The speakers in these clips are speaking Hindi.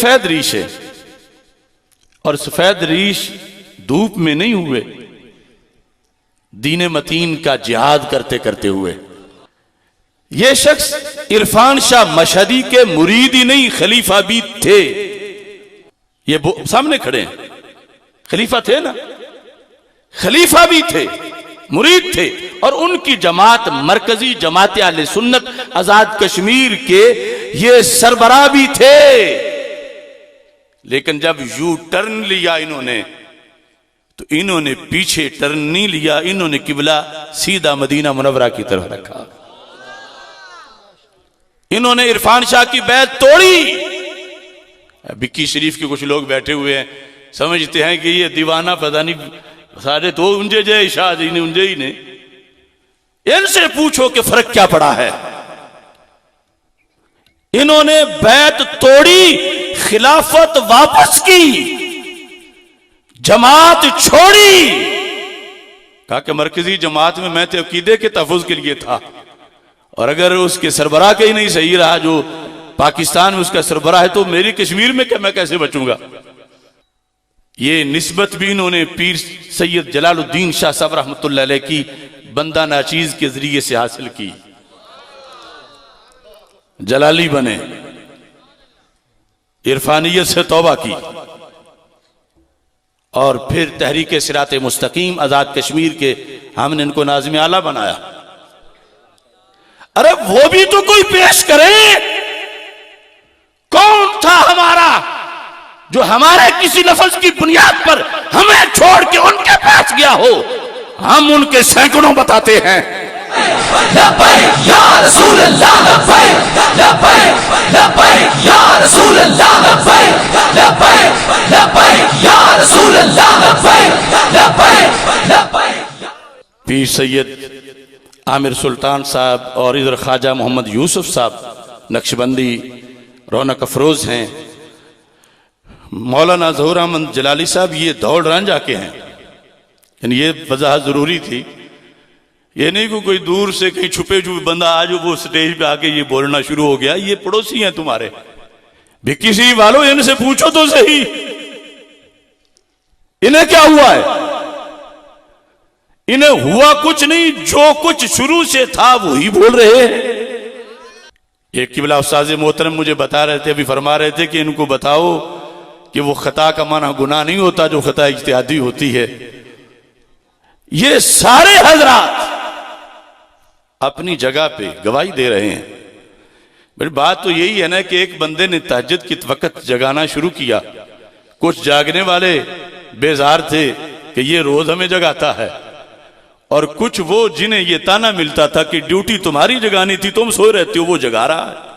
सफेद रीश है और सफेद रीश धूप में नहीं हुए, दीन मतीन का जिहाद करते करते हुए। यह शख्स इरफान शाह मशहदी के मुरीद ही नहीं, खलीफा भी थे। ये सामने खड़े हैं, खलीफा थे ना, खलीफा भी थे, मुरीद थे, और उनकी जमात मरकजी जमात अहले सुन्नत आजाद कश्मीर के ये सरबराह भी थे। लेकिन जब यू टर्न लिया इन्होंने, तो इन्होंने पीछे टर्न नहीं लिया, इन्होंने किबला सीधा मदीना मुनव्वरा की तरफ रखा। इन्होंने इरफान शाह की बैत तोड़ी। बिक्की शरीफ के कुछ लोग बैठे हुए हैं, समझते हैं कि ये दीवाना पता नहीं, सारे तो उंजे जय शाह जी ने उंजे ही ने। इनसे पूछो कि फर्क क्या पड़ा है। इन्होंने बैत तोड़ी, खिलाफत वापस की, जमात छोड़ी। कहा कि मरकजी जमात में मैं तो अकीदे के तहफ़्फ़ुज़ के लिए था, और अगर उसके सरबराह के ही नहीं सही रहा, जो पाकिस्तान में उसका सरबराह है, तो मेरी कश्मीर में मैं कैसे बचूंगा। ये निस्बत भी इन्होंने पीर सैयद जलालुद्दीन शाह साहब रहमतुल्लाह अलैह की बंदा नाचीज के जरिए से हासिल की। जलाली बने, इरफानियत से तौबा की, और फिर तहरीक सिरात मुस्तकीम आजाद कश्मीर के हमने इनको नाज़िम आला बनाया। अरे वो भी तो कोई पेश करे। कौन था हमारा जो हमारे किसी लफ्ज की बुनियाद पर हमें छोड़ के उनके पास गया हो? हम उनके सैकड़ों बताते हैं। लब्बैक या रसूल अल्लाह, लब्बैक लब्बैक लब्बैक या रसूल अल्लाह, लब्बैक लब्बैक लब्बैक या रसूल अल्लाह, लब्बैक लब्बैक लब्बैक। पीर सैयद आमिर सुल्तान साहब और इधर ख्वाजा मोहम्मद यूसुफ साहब नक्शबंदी रौनक अफरोज हैं। मौलाना ज़हूर अहमद जलाली साहब ये दौड़ रांझा के हैं। यानी ये वजाहत जरूरी थी। ये नहीं कि कोई दूर से कहीं छुपे छुपे बंदा आज वो स्टेज पे आके ये बोलना शुरू हो गया। ये पड़ोसी हैं तुम्हारे, भिक्की सिंह वालों, इनसे पूछो तो सही इन्हें क्या हुआ है। इन्हें हुआ कुछ नहीं, जो कुछ शुरू से था वही बोल रहे हैं। एक किबला उस्ताद मोहतरम मुझे बता रहे थे, अभी फरमा रहे थे कि इनको बताओ कि वो खता का माना गुनाह नहीं होता, जो खता इज्तिहादी होती है। ये सारे हजरात अपनी जगह पे गवाही दे रहे हैं। बड़ी बात तो यही है ना कि एक बंदे ने तहज्जुद की वक्त जगाना शुरू किया, कुछ जागने वाले बेजार थे कि ये रोज हमें जगाता है, और कुछ वो जिन्हें ये ताना मिलता था कि ड्यूटी तुम्हारी जगानी थी, तुम सोए रहते हो, वो जगा रहा है।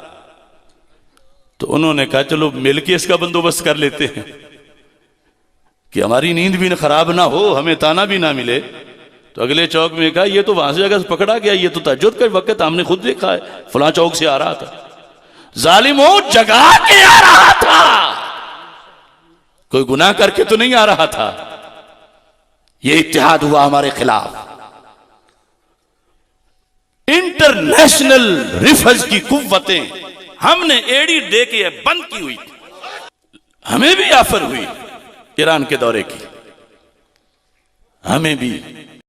तो उन्होंने कहा चलो मिलके इसका बंदोबस्त कर लेते हैं कि हमारी नींद भी खराब ना हो, हमें ताना भी ना मिले। तो अगले चौक में कहा ये तो वहां से जगह पकड़ा गया, ये तो तहज्जुद का वक्त हमने खुद देखा है, फलां चौक से आ रहा था। जालिमो जगा के आ रहा था, कोई गुनाह करके तो नहीं आ रहा था। ये इत्तेहाद हुआ हमारे खिलाफ। इंटरनेशनल रिफज की कुव्वतें हमने एड़ी दे के बंद की हुई। हमें भी ऑफर हुई ईरान के दौरे की, हमें भी